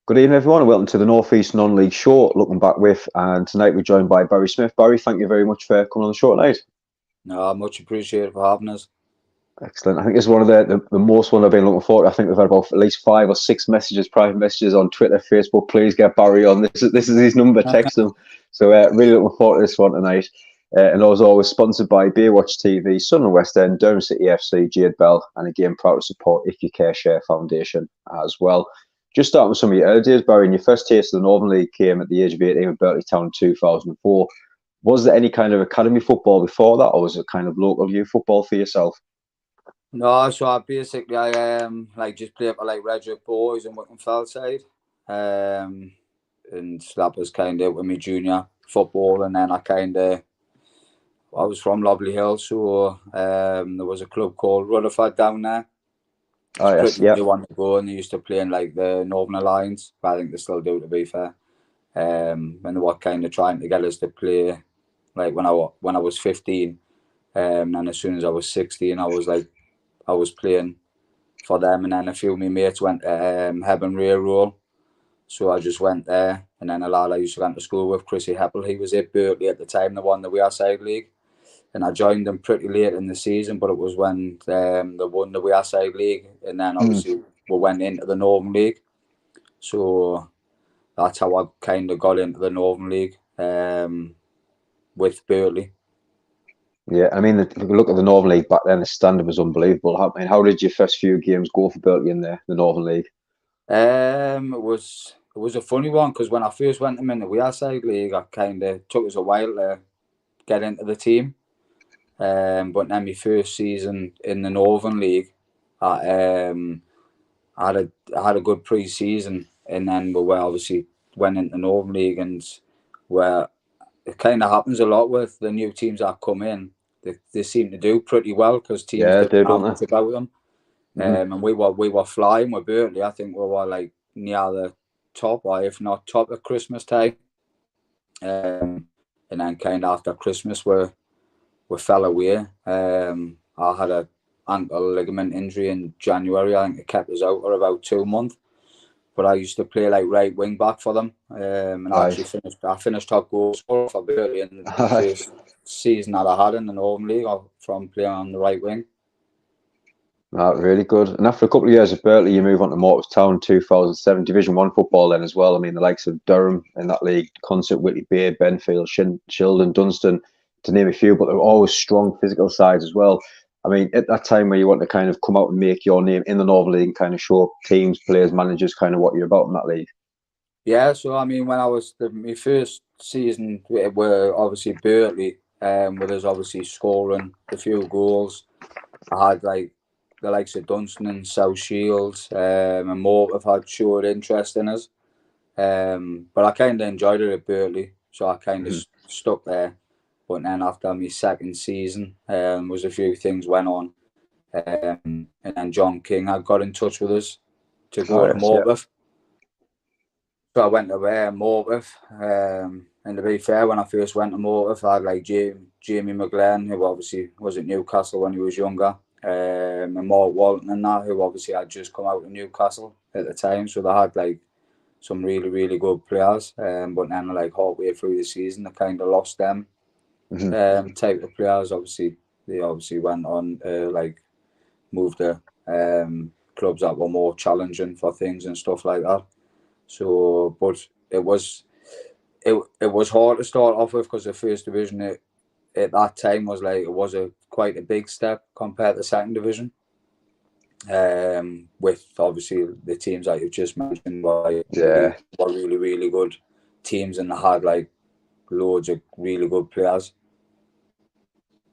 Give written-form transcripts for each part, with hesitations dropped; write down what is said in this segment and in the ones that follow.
Good evening, everyone, and welcome to the North East Non-League Show, Looking Back With. And tonight we're joined by Barrie Smith. Barrie, thank you very much for coming on the show tonight. No, much appreciated for having us. Excellent. I think this is one of the most one I've been looking forward to. I think we've had about at least 5 or 6 messages, private messages on Twitter, Facebook. Please get Barrie on. This is his number. Text him. So really looking forward to this one tonight. And as always, sponsored by Beerwatch TV, Sunderland West End, Durham City FC, Jade Bell, and again proud to support If You Care Share Foundation as well. Just starting with some of your early days, Barrie, and your first taste of the Northern League came at the age of 18 with Berkeley Town in 2004. Was there any kind of academy football before that, or was it kind of local youth football for yourself? No, so I just played for like Redrick Boys and Wickenfeld side. And that was kind of with my junior football, and then I was from Lobley Hill, so there was a club called Rutherford down there. Oh, yes, Pretty new on the go, and they used to play in like the Northern Alliance, but I think they still do, to be fair. And they were kind of trying to get us to play like when I was 15, and as soon as I was 16, I was playing for them, and then a few of my mates went to Hebburn Railroad, so I just went there. And then a lad I used to go to school with, Chrissy Heppel, he was at Berkeley at the time, they won the Wearside League, and I joined them pretty late in the season, but it was when they won the Wearside League, and then obviously we went into the Northern League, so that's how I kind of got into the Northern League with Berkeley. Yeah, I mean, if you look at the Northern League back then, the standard was unbelievable. How did your first few games go for Berkeley in the Northern League? It was a funny one, because when I first went in the Wearside League, I kind of took us a while to get into the team. But then my first season in the Northern League, I had a good pre-season, and then we were obviously went into the Northern League, and where it kind of happens a lot with the new teams that come in. They seem to do pretty well because teams don't know much about them. And we were flying with Berkeley. I think we were like near the top, or if not top, at Christmas time. And then kind of after Christmas, we fell away. I had a ankle ligament injury in January. I think it kept us out for about 2 months. But I used to play like right wing back for them, and I finished top goal scorer for Berkeley in the first season that I had in the Northern League, from playing on the right wing. Really good. And after a couple of years at Berkeley, you move on to Mortown 2007 Division 1 football then as well. I mean, the likes of Durham in that league, Consett, Whitley Bay, Benfield, Shildon, Dunstan, to name a few, but they're always strong physical sides as well. I mean, at that time where you want to kind of come out and make your name in the Northern League and kind of show teams, players, managers kind of what you're about in that league. Yeah, so I mean, when I was my first season, were obviously Berkeley, with us obviously scoring a few goals. I had like the likes of Dunstan and South Shields, and more have had showed interest in us. But I kind of enjoyed it at Berkeley, so I kind of stuck there. But then after my second season, was a few things went on, and then John King had got in touch with us to go to Morpeth. So I went to Morpeth, and to be fair, when I first went to Morpeth, I had like Jamie McGlenn, who obviously was at Newcastle when he was younger, and Mark Walton and that, who obviously had just come out of Newcastle at the time. So they had like some really, really good players, but then like halfway through the season, I kind of lost them type of players. Obviously, they went on like moved to clubs that were more challenging for things and stuff like that. So, but it was hard to start off with, because the first division at that time was like, it was quite a big step compared to second division. With obviously the teams that you've just mentioned were really, really good teams, and they had like loads of really good players.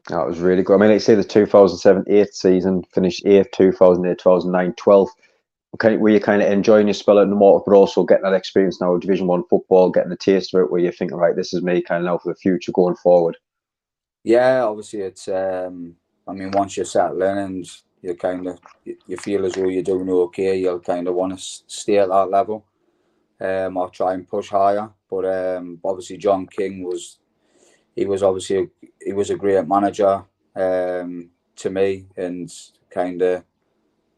That was really good. I mean, like say the 2007-8 season, finished 8th, 2008, 2009, 12th. Were you kind of enjoying your spell at the Morpeth, but also getting that experience now of Division 1 football, getting a taste of it, where you're thinking, right, this is me kind of now for the future going forward? Yeah, obviously it's, I mean, once you settle in and you kind of, you feel as though you're doing okay, you'll kind of want to stay at that level, or try and push higher. But obviously John King was a great manager to me, and kind of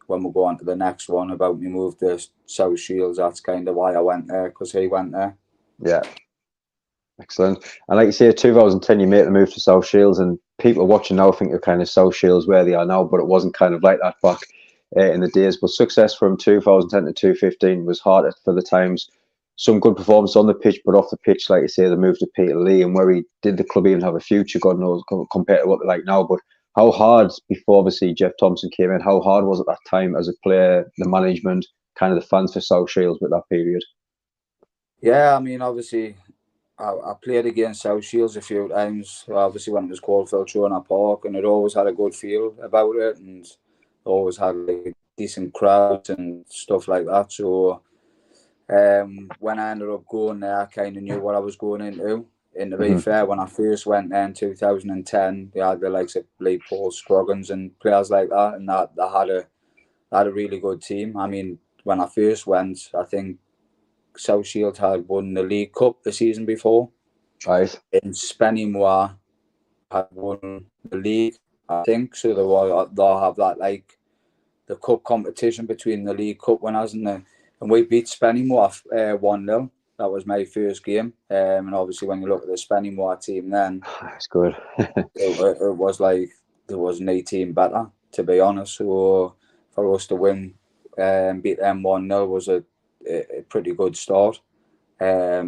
when we go on to the next one about me move to South Shields, that's kind of why I went there, because he went there. Yeah. Excellent. And like you say, 2010, you made the move to South Shields, and people watching now think of kind of South Shields where they are now, but it wasn't kind of like that back in the days. But success from 2010 to 2015 was hard for the times. Some good performance on the pitch, but off the pitch, like you say, the move to Peter Lee, and where he did the club even have a future, God knows, compared to what they're like now. But how hard, before obviously Jeff Thompson came in, how hard was it that time as a player, the management, kind of the fans for South Shields with that period? Yeah, I mean, obviously, I played against South Shields a few times. Obviously, when it was called Filtrona Park, and it always had a good feel about it, and always had like decent crowds and stuff like that. So, when I ended up going there, I kind of knew what I was going into. And to be fair, when I first went there in 2010, they had the likes of Lee Paul Scroggins and players like that, and that they had a really good team. I mean, when I first went, I think South Shields had won the League Cup the season before. Right. And Spennymoor had won the league, I think. So they'll have that like the cup competition between the League Cup winners and we beat Spennymoor 1-0. That was my first game. And obviously when you look at the Spennymoor team then, That's good. it was like there wasn't a team better, to be honest. So for us to win beat them 1-0 was a pretty good start. But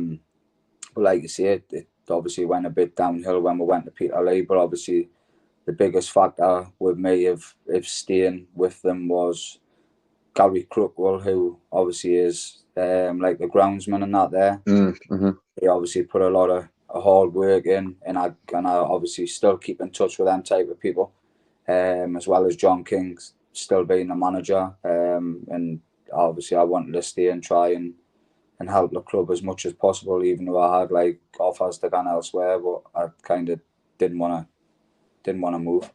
like you say, it obviously went a bit downhill when we went to Peter Lee. But obviously, the biggest factor with me of staying with them was Gary Crookwell, who obviously is like the groundsman and that there. Mm-hmm. He obviously put a lot of hard work in, and I obviously still keep in touch with them type of people, as well as John King still being the manager. And obviously, I wanted to stay and try and help the club as much as possible, even though I had like offers to go elsewhere, but I kind of didn't want to move.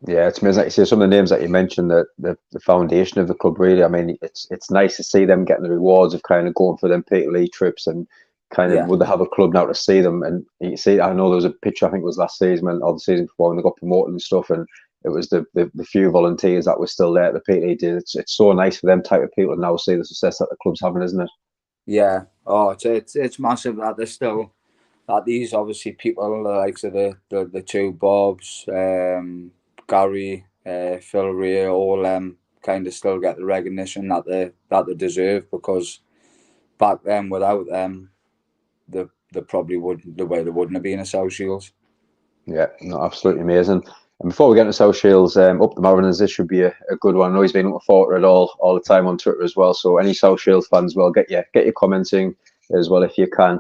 Yeah, it's amazing. Like you say, some of the names that you mentioned, the foundation of the club, really. I mean, it's nice to see them getting the rewards of kind of going for them Peter Lee trips and kind of Yeah, would they have a club now to see them. And you see, I know there was a picture, I think it was last season or the season before when they got promoted and stuff, and it was the few volunteers that were still there at the Peter Lee did. It's so nice for them type of people to now see the success that the club's having, isn't it? yeah. Oh, it's massive that there's still that these obviously people the likes of the two Bobs, Gary, Phil Ray, all them kind of still get the recognition that they deserve, because back then without them, they probably wouldn't they wouldn't have been a South Shields. Yeah, no, absolutely amazing. And before we get into South Shields, up the Mariners, this should be a good one. I know he's been looking forward to it all the time on Twitter as well. So any South Shields fans, well, get your commenting as well if you can.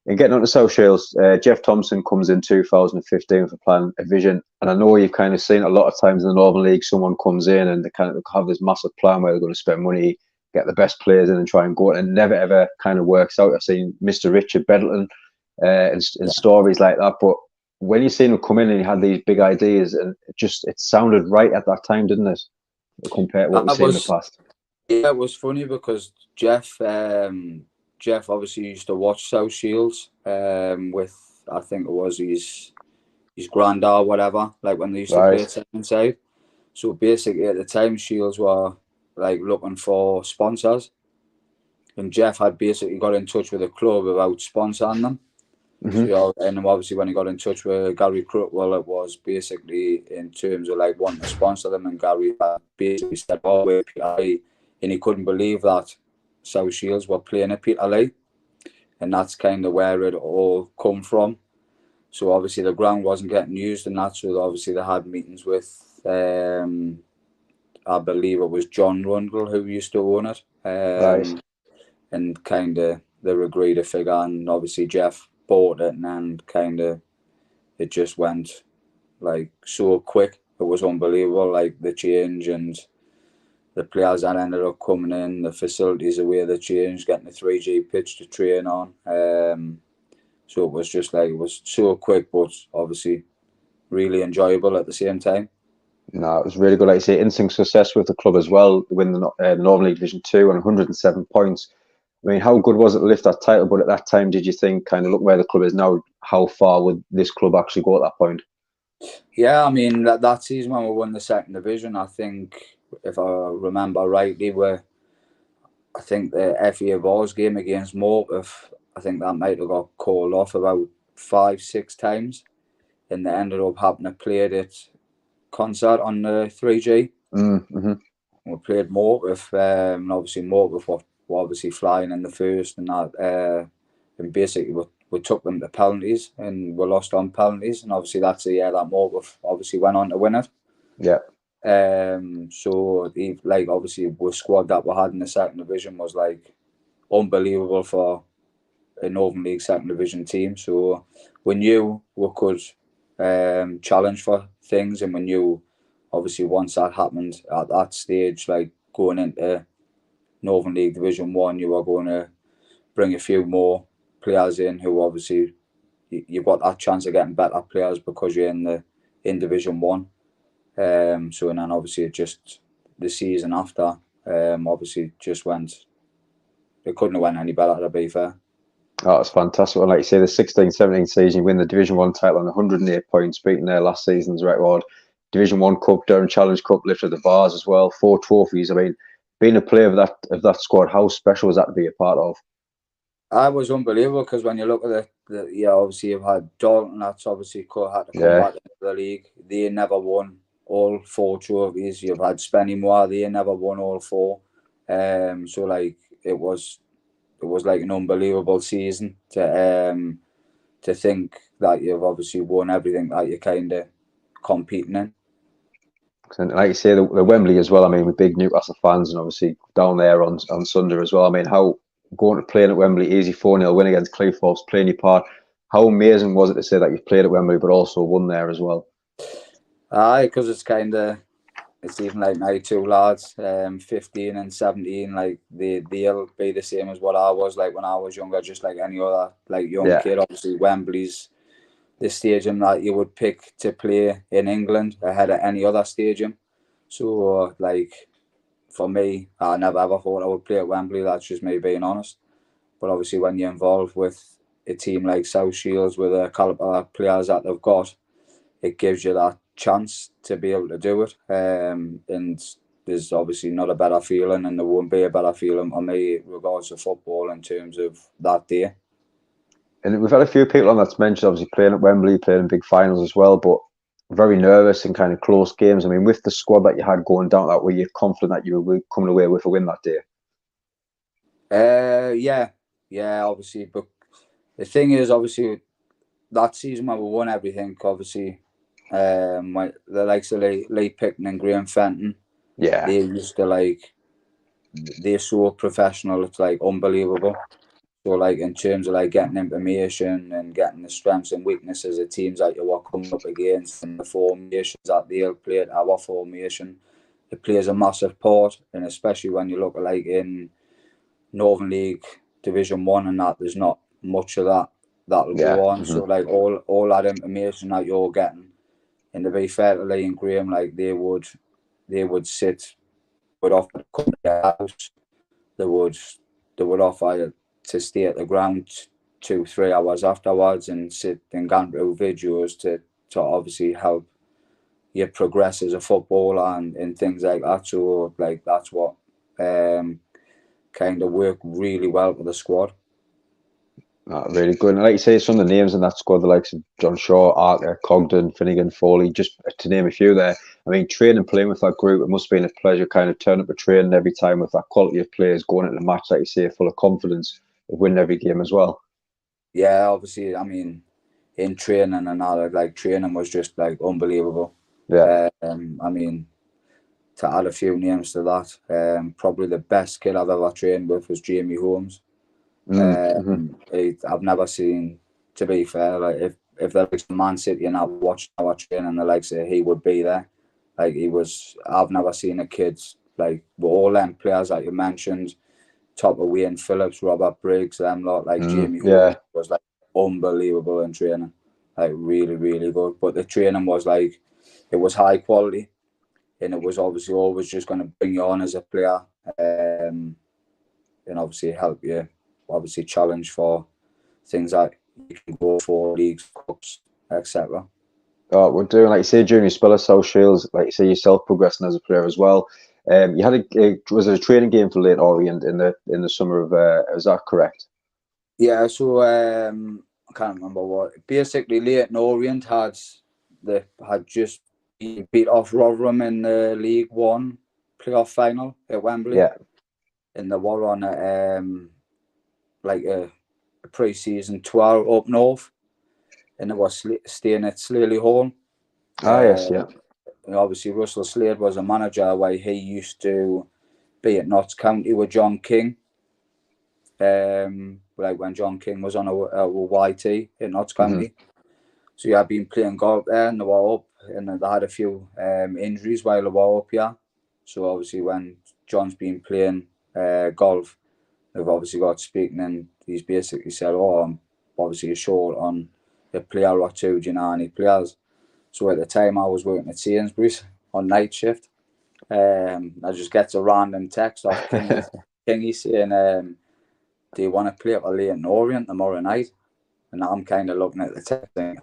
And getting on to South Shields, Jeff Thompson comes in 2015 for plan a vision. And I know you've kind of seen a lot of times in the Northern League, someone comes in and they kind of have this massive plan where they're going to spend money, get the best players in and try and go. And it never, ever kind of works out. I've seen Mr. Richard Beddleton and stories like that. But when you seen him come in and he had these big ideas, and it sounded right at that time, didn't it? Compared to what we've seen in the past. Yeah, it was funny because Jeff obviously used to watch South Shields with, I think it was his granddad or whatever, like when they used to play it second side. So basically at the time Shields were like looking for sponsors, and Jeff had basically got in touch with the club about sponsoring them. Mm-hmm. So, and obviously when he got in touch with Gary Crookwell, it was basically in terms of like wanting to sponsor them, and Gary basically said, "Oh, we're Peter Lee," and he couldn't believe that South Shields were playing at Peter Lee, and that's kind of where it all come from. So obviously the ground wasn't getting used, and that's so obviously they had meetings with, I believe it was John Rundle who used to own it, and kind of they agreed a figure, and obviously Jeff bought it, and then kind of it just went like so quick. It was unbelievable, like the change and the players that ended up coming in, the facilities, the way they changed, getting the 3G pitch to train on. So it was just like, it was so quick, but obviously really enjoyable at the same time. No, it was really good. Like I say, instant success with the club as well. Win the Northern League Division 2 and 107 points. I mean, how good was it to lift that title? But at that time, did you think, kind of look where the club is now, how far would this club actually go at that point? Yeah, I mean, that season when we won the second division, I think if I remember rightly, I think the FA Balls game against Morpeth, I think that might have got called off about 5-6 times, and they ended up having to play it at concert on the 3G. Mm-hmm. We played Morpeth, and obviously Morpeth were obviously flying in the first and that, and basically we took them to penalties and we lost on penalties, and obviously that's the year that Morpeth obviously went on to win it. Yeah. So like obviously the squad that we had in the second division was like unbelievable for a Northern League second division team. So we knew we could challenge for things, and we knew obviously once that happened at that stage, like going into Northern League Division 1, you were going to bring a few more players in who obviously you've got that chance of getting better players because you're in Division 1. So and then obviously just the season after, obviously just went. It couldn't have went any better, to be fair. Oh, it's fantastic. And like you say, the 16-17 season, you win the Division 1 title on 108 points, beating their last season's record. Division 1 Cup, Durham Challenge Cup, lifted the bars as well. 4 trophies. I mean, being a player of that squad, how special was that to be a part of? I was unbelievable because when you look at obviously you've had Dalton that's obviously had to come back into the league. They never won all 4 trophies. You've had Spennymoor, they never won all 4. So like it was like an unbelievable season to think that you've obviously won everything that you're kind of competing in. And like you say, the Wembley as well. I mean, with big Newcastle fans, and obviously down there on Sunday as well. I mean, how going to playing at Wembley, easy 4-0 win against Cleethorpes, playing your part. How amazing was it to say that you've played at Wembley, but also won there as well? Aye, because it's even like my 2 lads, 15 and 17, like they'll be the same as what I was like when I was younger, just like any other like young kid. Obviously, Wembley's the stadium that you would pick to play in England ahead of any other stadium. So, like, for me, I never ever thought I would play at Wembley. That's just me being honest. But obviously, when you're involved with a team like South Shields with the caliber of players that they've got, it gives you that chance to be able to do it. And there's obviously not a better feeling, and there won't be a better feeling for me regards to football in terms of that day. And we've had a few people on that's mentioned, obviously playing at Wembley, playing in big finals as well, but very nervous in kind of close games. I mean, with the squad that you had going down that way, you're confident that you were coming away with a win that day? Yeah, obviously. But the thing is, obviously, that season when we won everything, obviously, when the likes of Lee Pickton and Graham Fenton, they used to they're so professional, it's like unbelievable. So like in terms of like getting information and getting the strengths and weaknesses of teams that you are coming up against and the formations that they'll play at our formation, it plays a massive part. And especially when you look at like in Northern League Division 1 and that, there's not much of that'll go on. So like all that information that you're getting, and to be fair to Lee and Graham, like they would sit would offer to come to their house. They would offer to stay at the ground 2-3 hours afterwards and sit and go through videos to obviously help you progress as a footballer and things like that. So like that's what kind of worked really well for the squad. Really good. And like you say, some of the names in that squad, the likes of John Shaw, Arthur, Cogden, Finnegan, Foley, just to name a few there. I mean, training and playing with that group, it must have been a pleasure kind of turning up a training every time with that quality of players going into the match, like you say, full of confidence of winning every game as well. Yeah, obviously, I mean, in training and all, like training was just like unbelievable. Yeah. I mean, to add a few names to that, probably the best kid I've ever trained with was Jamie Holmes. I've never seen, to be fair, like if the likes of Man City and I've watched our training, the likes of he would be there. Like he was, I've never seen a kid like with all them players that you mentioned, top of Wayne Phillips, Robert Briggs, them lot, like Jamie Holmes was like unbelievable in training, like really, really good. But the training was like, it was high quality, and it was obviously always just going to bring you on as a player, and obviously help you, obviously challenge for things like you can go for leagues, cups, etc. We're doing, like you say, during your spell at South Shields, like you say, yourself progressing as a player as well. You had was it a training game for Leyton Orient in the summer of is that correct? Yeah, so I can't remember what. Basically, Leyton Orient had just been beat off Rotherham in the League One playoff final at Wembley. Yeah. And they were on like a pre-season tour up north, and they was staying at Slaley Hall. Yes, yeah. And obviously, Russell Slade was a manager where he used to be at Notts County with John King. Like when John King was on a YT in Notts County. So yeah, I've been playing golf there, and they were up, and they had a few injuries while they were up here. So obviously, when John's been playing golf, they've obviously got speaking, and he's basically said, "Oh, I'm obviously short on a player or two. Do you know any players?" So at the time, I was working at Sainsbury's on night shift. I just get a random text off Kingy saying, "Do you want to play at Leyton Orient tomorrow night?" And I'm kind of looking at the text thing.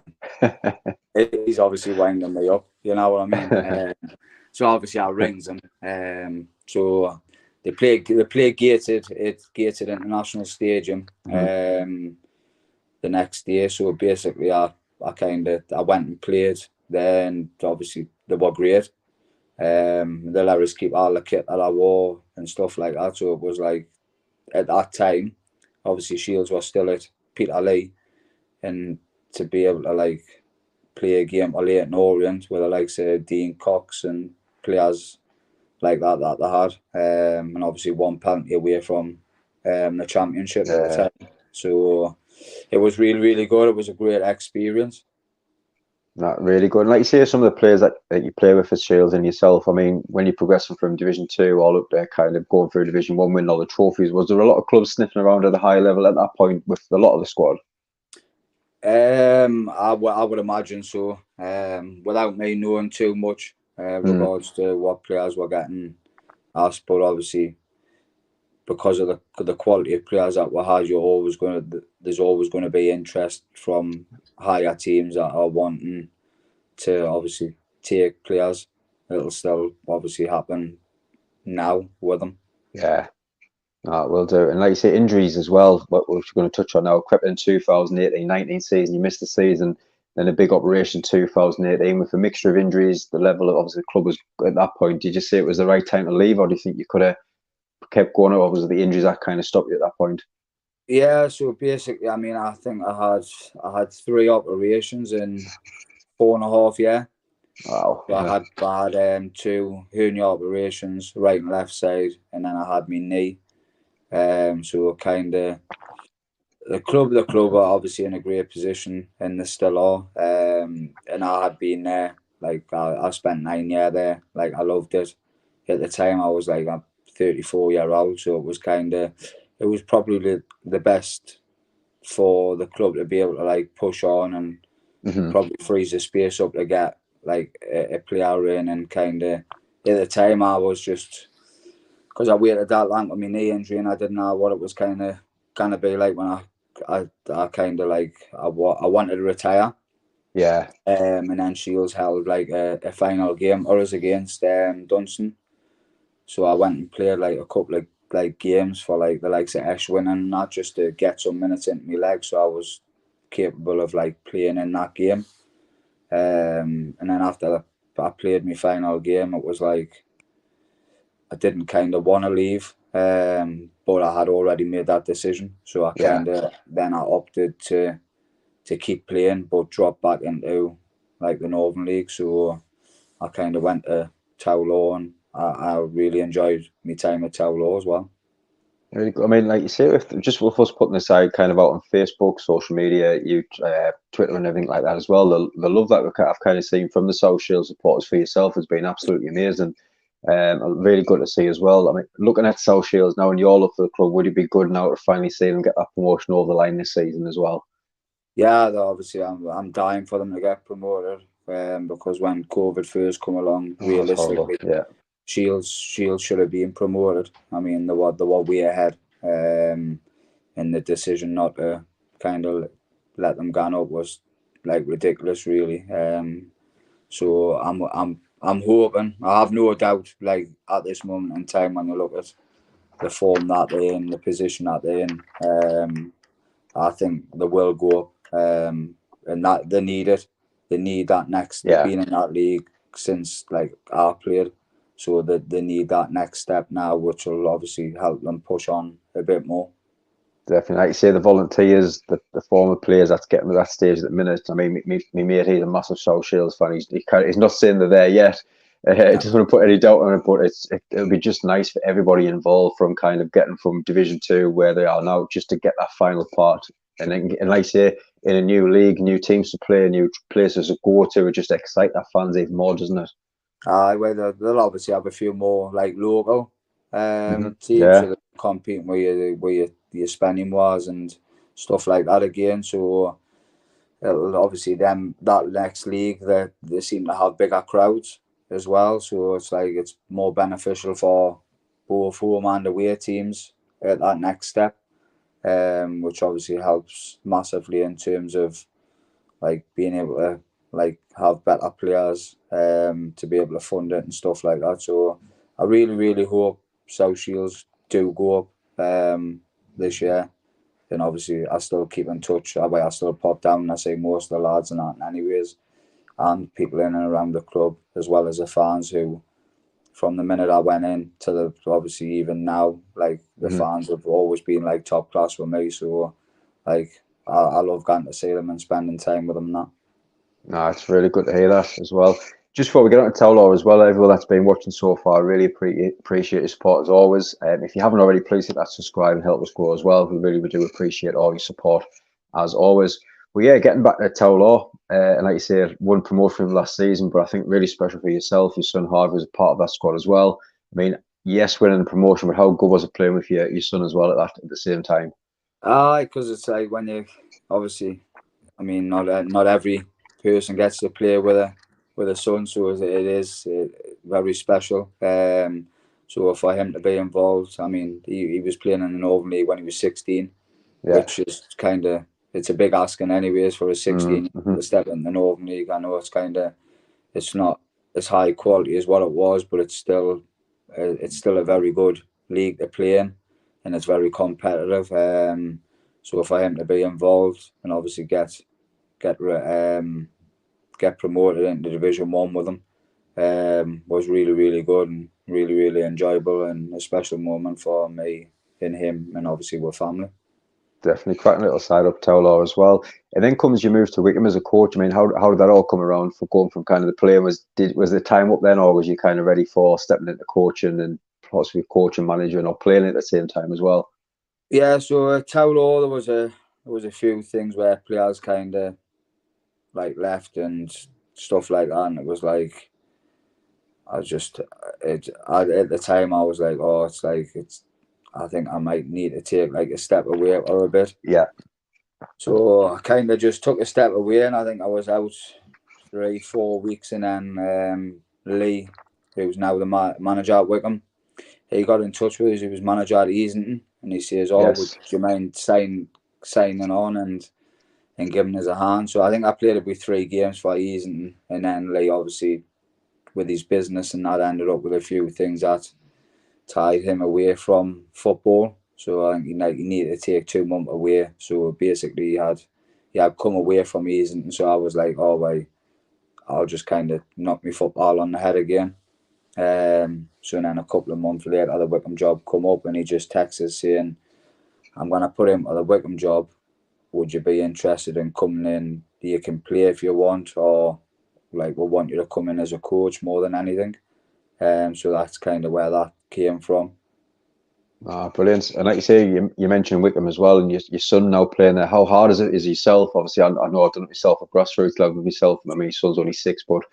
He's obviously winding me up, you know what I mean? So obviously I rings him. So they play gated International Stadium the next day. So basically I went and played. Then obviously they were great. They let us keep all the kit that I wore and stuff like that. So it was like at that time, obviously Shields was still at Peter Lee, and to be able to like play a game for Leyton Orient with the likes of Dean Cox and players like that they had, and obviously one penalty away from the championship at the time. So it was really, really good. It was a great experience. Not really good. And like you say, some of the players that you play with for Shields and yourself, I mean, when you're progressing from Division 2 all up there, kind of going through Division 1, winning all the trophies, was there a lot of clubs sniffing around at the high level at that point with a lot of the squad? I would imagine so. Without me knowing too much regards to what players were getting asked, but obviously because of the quality of players that we had, there's always going to be interest from higher teams that are wanting to obviously take players. It'll still obviously happen now with them. Yeah. Will do. And like you say, injuries as well, what we're going to touch on now, crept in 2018-19 season, you missed the season, then a big operation 2018 with a mixture of injuries. The level of obviously the club was at that point. Did you say it was the right time to leave, or do you think you could have kept going, or was it the injuries that kind of stopped you at that point? Yeah, so basically, I mean, I think I had 3 operations in 4.5 years. Wow. So I had 2 hernia operations, right and left side, and then I had my knee. So kind of the club are obviously in a great position, and they still are. And I had been there, like I spent 9 years there, like I loved it. At the time, I was like a 34-year-old, so it was probably the best for the club to be able to like push on and probably freeze the space up to get like a player in, and kind of at the time I was just because I waited that long with my knee injury, and I didn't know what it was kind of gonna be like when I kind of like I wanted to retire. Yeah. And then Shields held like a final game or us against Dunstan. So I went and played like a couple of like games for like the likes of Eshwin and not just to get some minutes into my legs, so I was capable of like playing in that game. And then after I played my final game, it was like I didn't kind of want to leave, but I had already made that decision. So I kind of then I opted to keep playing, but drop back into like the Northern League. So I kind of went to Towlaw, and I really enjoyed my time at Towlaw as well. Really good. I mean, like you say, just with us putting aside kind of out on Facebook, social media, Twitter, and everything like that as well, the love that I've kind of seen from the South Shield supporters for yourself has been absolutely amazing. Really good to see as well. I mean, looking at South Shields now, and you're all up for the club, would it be good now to finally see them get that promotion over the line this season as well? Yeah, obviously I'm dying for them to get promoted, because when COVID first come along, realistically, Shields should have been promoted. I mean, they were way ahead, and the decision not to kind of let them go up was like ridiculous, really. So I'm hoping. I have no doubt. Like at this moment in time, when you look at the form that they're in, the position that they're in, I think they will go up, and that they need it. They need that next. They've Yeah, been in that league since like I played, so that they need that next step now, which will obviously help them push on a bit more. definitely. Like you say, the volunteers, the former players that's getting to that stage at the minute. I mean, me mate, he's a massive South Shields fan. He's not saying they're there yet. I Yeah. just want to put any doubt on it, but it'll be just nice for everybody involved from kind of getting from Division 2 where they are now just to get that final part. And like I say, in a new league, new teams to play, new places to go to, it just excite that fans even more, doesn't it? Well, they'll obviously have a few more like local teams Yeah, that are competing where your spending was and stuff like that again. So it'll obviously them that next league that they seem to have bigger crowds as well. So it's like it's more beneficial for both home and away teams at that next step, which obviously helps massively in terms of like being able to like have better players to be able to fund it and stuff like that. So I really, really hope South Shields do go up this year. And obviously I still keep in touch. I still pop down and I see most of the lads and that anyways. And people in and around the club as well as the fans who from the minute I went in to the obviously even now, like the hmm fans have always been like top class with me. So like I love going to see them and spending time with them and that. No, it's really good to hear that as well. Just before we get on to Towler as well, everyone that's been watching so far, I really appreciate your support as always. If you haven't already, please hit that subscribe and help us grow as well. We really do appreciate all your support as always. Well, yeah, getting back to Towler, and like you said, one promotion from last season, but I think really special for yourself. Your son Harvey was a part of that squad as well. I mean, yes, winning the promotion, but how good was it playing with your son as well at the same time? Aye, because it's like when you obviously, I mean, not every person gets to play with a son, so it is very special. So for him to be involved, I mean, he was playing in the Northern League when he was 16, Yeah. which is kind of it's a big asking anyways for a 16 Mm-hmm. to step in the Northern League. I know it's not as high quality as what it was, but it's still a very good league to play in, and it's very competitive. So for him to be involved and obviously get get promoted into Division 1 with him was really really good and really really enjoyable and a special moment for me and him and obviously with family. Definitely cracking a little side up Towler as well. And then comes your move to Wickham as a coach. I mean, how did that all come around for going from kind of the player was the time up then, or was you kind of ready for stepping into coaching and possibly coaching manager and or playing at the same time as well? Yeah, so Towler there was a few things where players kind of like left and stuff like that, and it was like I just at the time I was like, oh, it's like it's. I think I might need to take like a step away or a bit. Yeah, So I kind of just took a step away, and I think I was out 3 4 weeks, and then Lee, who's now the manager at Wickham, he got in touch with us. He was manager at Easington, and he says, "Oh, would yes. you mind signing on and giving us a hand?" So I think I played it with 3 games for Easington, and then Lee obviously with his business and that ended up with a few things that tied him away from football. So I think he needed to take 2 months away. So basically he had come away from Easington. So I was like, oh well, I'll just kind of knock my football on the head again. So then a couple of months later, the Wickham job come up, and he just texted saying, "I'm gonna put him at the Wickham job. Would you be interested in coming in? You can play if you want, or like we want you to come in as a coach more than anything." So that's kind of where that came from. Ah, brilliant. And like you say, you mentioned Wickham as well, and your son now playing there. How hard is it? Is yourself? Obviously, I know I've done it myself at grassroots level with myself. I mean, his son's only 6, but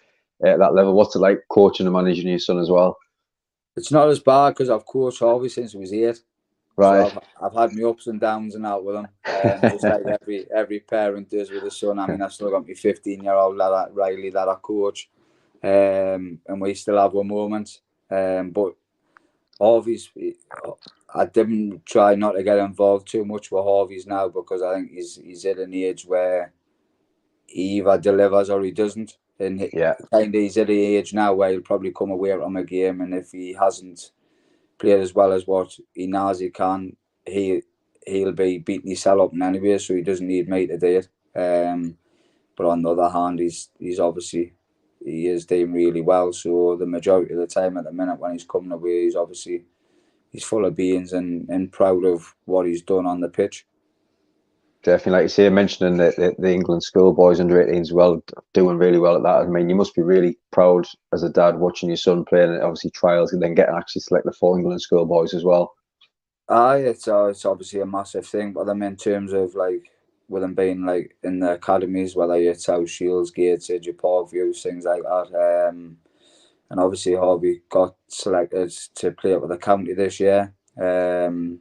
at that level, what's it like coaching and managing your son as well? It's not as bad because I've coached Harvey since he was 8. So Right. I've had my ups and downs and out with him, just like every parent does with a son. I mean, I've still got my 15-year-old lad, Riley, that I coach, and we still have our moments. But Harvey's, I didn't try not to get involved too much with Harvey's now because I think he's at an age where he either delivers or he doesn't. and Yeah, kind of he's at the age now where he'll probably come away from a game, and if he hasn't played as well as what he knows he can, he'll be beating himself up in anyway, so he doesn't need me to do it. But on the other hand, he is doing really well. So the majority of the time at the minute when he's coming away, he's full of beans and proud of what he's done on the pitch. definitely. Like you say, mentioning the England schoolboys under 18s as well, doing really well at that. I mean, you must be really proud as a dad watching your son playing, obviously trials, and then getting actually selected for England schoolboys as well. Aye, it's obviously a massive thing, but I mean, in terms of like with them being like in the academies, whether it's South Shields, Gateshead, Parkview, things like that. And obviously Harvey got selected to play up with the county this year. And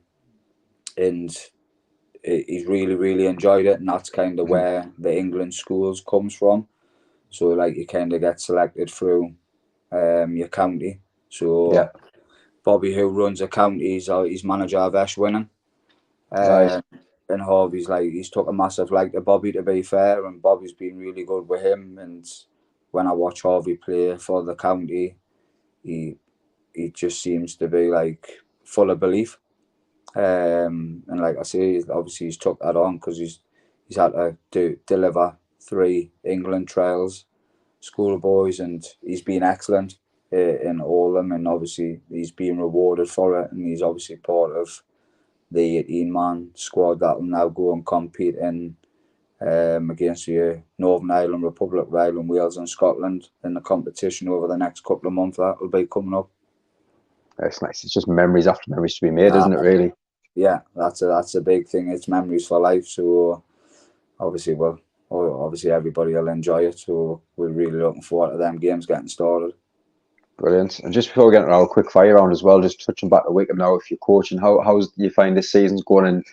he's really, really enjoyed it, and that's kind of where the England schools comes from. So like you kind of get selected through your county. Yeah, So Bobby, who runs the county, he's manager of Ash Winning. right. And Harvey's like he's took a massive like to Bobby, to be fair, and Bobby's been really good with him. And when I watch Harvey play for the county, he just seems to be like full of belief. And like I say, obviously he's took that on because he's had to deliver 3 England trials, schoolboys, and he's been excellent in all of them. And obviously he's been rewarded for it, and he's obviously part of the 18-man squad that will now go and compete in against the Northern Ireland, Republic of Ireland, Wales, and Scotland in the competition over the next couple of months. That will be coming up. It's nice. It's just memories after memories to be made, isn't it? Really. Yeah, that's a big thing. It's memories for life. So obviously, obviously everybody will enjoy it. So we're really looking forward to them games getting started. Brilliant. And just before we get into our quick fire round as well, just touching back to Wickham now, if you're coaching, how do you find this season's going? And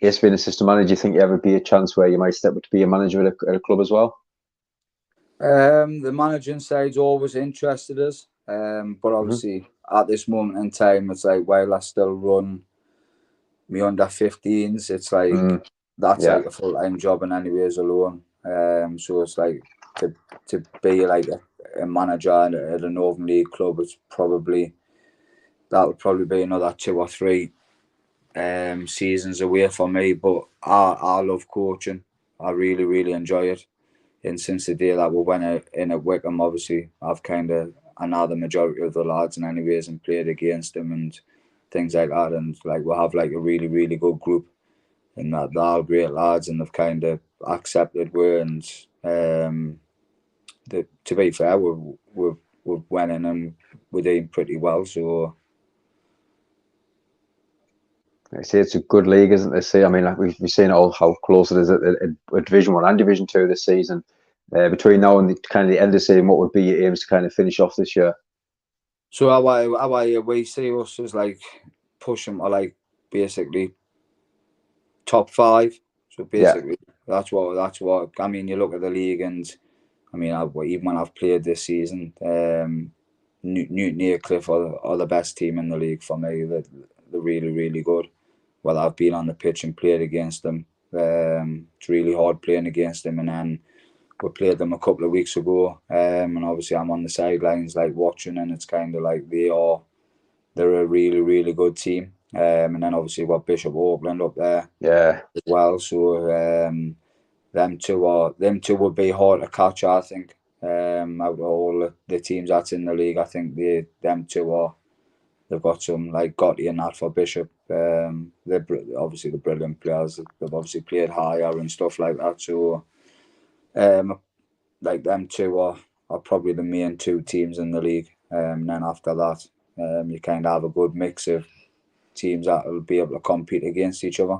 yes, being assistant manager, do you think you ever be a chance where you might step up to be a manager at a club as well? The managing side's always interested us, but obviously at this moment in time, it's like while I still run me under 15s, it's like that's Yeah, like a full time job in any ways alone. So it's like to be like a manager at a Northern League club, that'll probably be another 2 or 3 seasons away for me. But I love coaching. I really, really enjoy it. And since the day that we went in at Wickham, obviously I know the majority of the lads in anyways and played against them and things like that. And like we have like a really, really good group, and that they're all great lads, and they've kind of accepted we. And to be fair, we've went in and we're doing pretty well. So I say it's a good league, isn't it? See, I mean, like we've seen all how close it is at Division 1 and Division 2 this season. Between now and the kind of the end of the season, what would be your aims to kind of finish off this year? so how we see us as like pushing to like basically top 5. So Yeah, basically, that's what I mean. You look at the league, and I mean, even when I've played this season, Newton Aycliffe are the best team in the league for me. They're really, really good. Well, I've been on the pitch and played against them. It's really hard playing against them, and then we played them a couple of weeks ago. And obviously, I'm on the sidelines, like watching, and it's kind of like they're a really, really good team. And then obviously we've got Bishop Auckland up there yeah. as well. So them two would be hard to catch, I think. Out of all the teams that's in the league, I think them two they've got some like Gotti and that for Bishop. They're obviously the brilliant players. They've obviously played higher and stuff like that. So like them two are probably the main 2 teams in the league. And then after that, you kind of have a good mix of teams that will be able to compete against each other.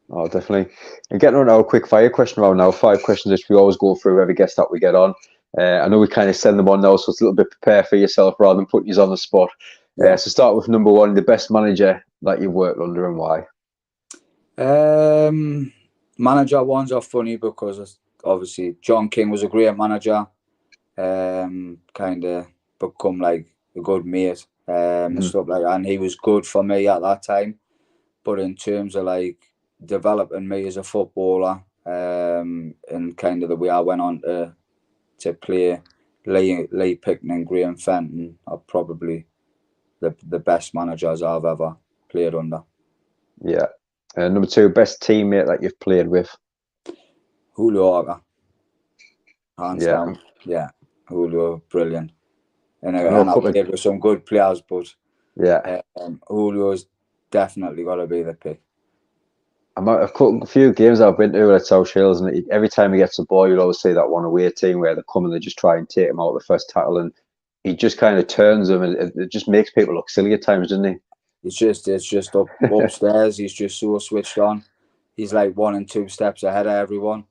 Oh, definitely. And getting on our quick fire question round now, 5 questions which we always go through every guest that we get on. I know we kind of send them on now, so it's a little bit prepare for yourself rather than putting you on the spot. Yeah. So start with number 1, the best manager that you've worked under and why? Manager ones are funny because obviously John King was a great manager. Kind of become like a good mate and stuff like that. And he was good for me at that time. But in terms of like developing me as a footballer and kind of the way I went on to play. Lee Pickton and Graham Fenton are probably the best managers I've ever played under. Yeah. Number 2, best teammate that you've played with? Julio, hands Yeah. down. Yeah, Julio, brilliant. And I know a I've couple of, played with some good players, but yeah. Julio's definitely got to be the pick. I've cut a few games I've been to at South Shields, and every time he gets the ball, you'll always see that one away team where they come and they just try and take him out of the first tackle, and he just kind of turns them, and it just makes people look silly at times, doesn't he? It's just upstairs. He's just so switched on. He's like 1 and 2 steps ahead of everyone.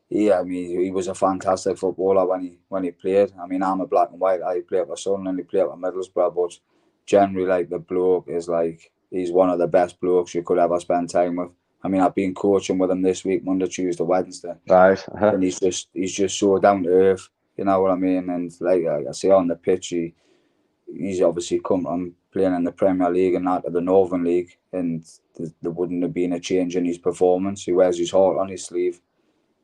Yeah, I mean, he was a fantastic footballer when he played. I mean, I'm a black and white. I played for Sunderland, he played for Middlesbrough, but generally, like, the bloke is like, he's one of the best blokes you could ever spend time with. I mean, I've been coaching with him this week, Monday, Tuesday, Wednesday, Right. and he's just so down to earth. You know what I mean? And like I say, on the pitch, he's obviously come from playing in the Premier League and not the Northern League, and there wouldn't have been a change in his performance. He wears his heart on his sleeve,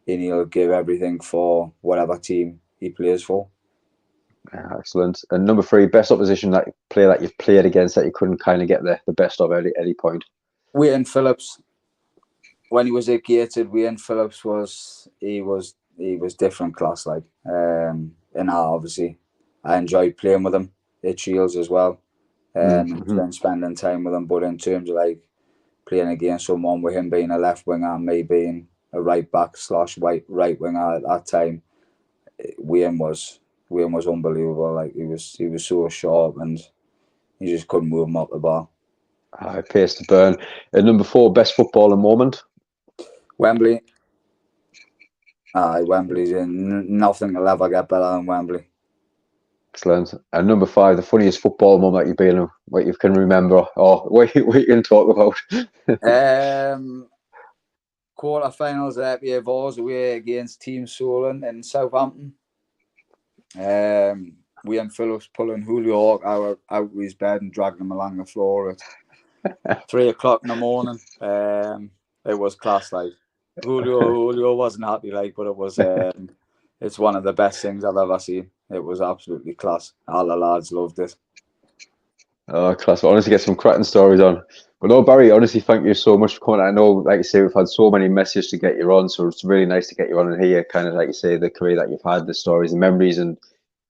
and he'll give everything for whatever team he plays for. Excellent. And number 3, best opposition player that you've played against that you couldn't kind of get the best of at any point? Wayne Phillips. When he was at Gated, Wayne Phillips was different class, like. And obviously I enjoyed playing with him at Shields as well, and spending time with him. But in terms of like playing against someone with him being a left winger and me being a right back / right winger at that time, Wayne was unbelievable. Like he was so sharp, and you just couldn't move him up the bar. Pace to burn. And number 4, best footballer moment? Wembley. Wembley's nothing will ever get better than Wembley. Excellent. And number 5, the funniest football moment that you've been in, what you can remember, or what you can talk about? Quarterfinals at FA Vars away against Team Solon in Southampton. Wayne Phillips pulling Julio out of his bed and dragging him along the floor at 3 o'clock in the morning. It was class, like. Julio wasn't happy, like, but it was. It's one of the best things I've ever seen. It was absolutely class. All the lads loved it. Oh, class. Honestly, get some cracking stories on. But no, Barry, honestly, thank you so much for coming. I know, like you say, we've had so many messages to get you on, so it's really nice to get you on and hear, kind of like you say, the career that you've had, the stories and memories, and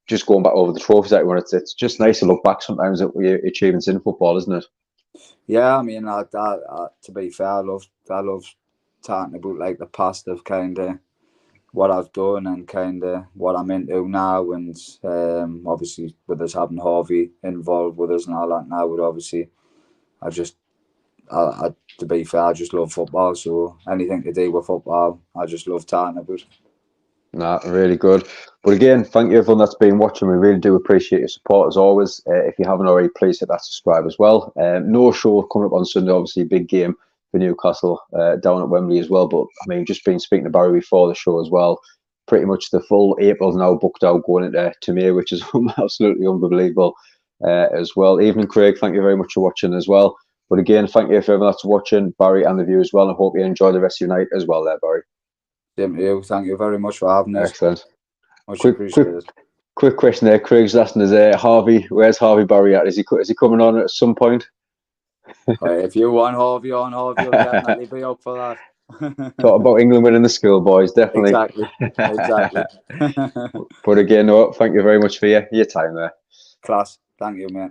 just going back over the trophies that you won. It's just nice to look back sometimes at your achievements in football, isn't it? Yeah, I mean, to be fair, I love talking about like the past of kind of what I've done and kind of what I'm into now, and obviously with us having Harvey involved with us and all that now, but obviously to be fair, I just love football, so anything to do with football, I just love talking about. Nah, really good. But again, thank you everyone that's been watching. We really do appreciate your support as always. If you haven't already, please hit that subscribe as well. No show coming up on Sunday, obviously, big game for Newcastle down at Wembley as well. But I mean, just been speaking to Barry before the show as well. Pretty much the full April's now booked out going into Tamir, which is absolutely unbelievable as well. Evening, Craig. Thank you very much for watching as well. But again, thank you for everyone that's watching, Barry and the viewers as well. I hope you enjoy the rest of your night as well there, Barry. Same to you. Thank you very much for having us. Excellent. Much appreciated. Quick question there. Craig's asking us, Harvey, where's Harvey Barry at? Is he coming on at some point? If you want Harvey on, Harvey will definitely be up for that. Talk about England winning the schoolboys, definitely. Exactly. But again, no, thank you very much for your time there. Class. Thank you, mate.